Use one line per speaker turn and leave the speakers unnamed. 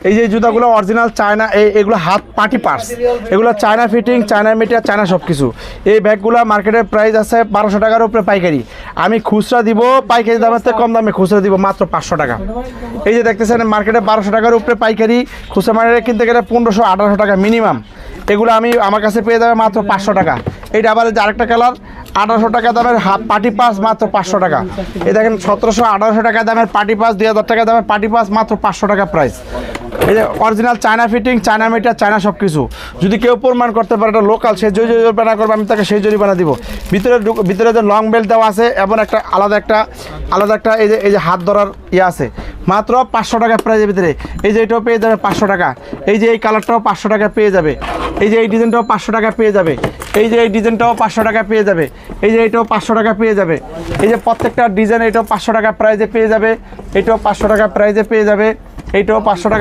এই যে জুতাগুলো অরিজিনাল চায়না, এগুলো হাত পার্টি পার্টস, এগুলো China fitting, China material, China সব কিছু। এই ব্যাগগুলো মার্কেটের প্রাইস আছে 1200 টাকার উপরে পাইকারি। আমি খুচরা দিব পাইকারি দামের থেকে কম দামে খুচরা দিব মাত্র 500 টাকা। এই যে দেখতেছেন মার্কেটে 1200 টাকার উপরে পাইকারি, খুচরা মার্কেটে কিনতে গেলে 1500-1800 টাকা মিনিমাম। এগুলো আমার কাছে পেয়ে যাবে মাত্র 500 টাকা। এইটা আবার যে আরেকটা কালার 1800 টাকা দামের হাফ পার্টি পাস মাত্র 500 টাকা। এই দেখেন 1700-1800 টাকা দামের পার্টি পাস, 2000 টাকা দামের পার্টি পাস মাত্র 500 টাকা প্রাইস। এই যে original China fitting, China metre, China সব কিছু। যদি কেউ প্রমাণ করতে পারে এটা লোকাল, সে যে জরিমানা করবে আমি তাকে সেই জরিমানা দিব। ভিতরে যে লং বেল্ট দেওয়া আছে এবং একটা আলাদা একটা এই যে হাত ধরার ইয়ে আছে, মাত্র 500 টাকা প্রাইজের ভিতরে। এই যে এটাও পেয়ে যাবে 500 টাকা। এই যে এই কালারটাও 500 টাকা পেয়ে যাবে। এই যে এই ডিজাইনটাও 500 টাকা পেয়ে যাবে। এই যে এই ডিজাইনটাও 500 টাকা পেয়ে যাবে। এই যে এটাও 500 টাকা পেয়ে যাবে। এই যে প্রত্যেকটা ডিজাইন এটাও 500 টাকা প্রাইজে পেয়ে যাবে। এটাও 500 টাকা প্রাইজে পেয়ে যাবে। এইটাও 500 টাকা।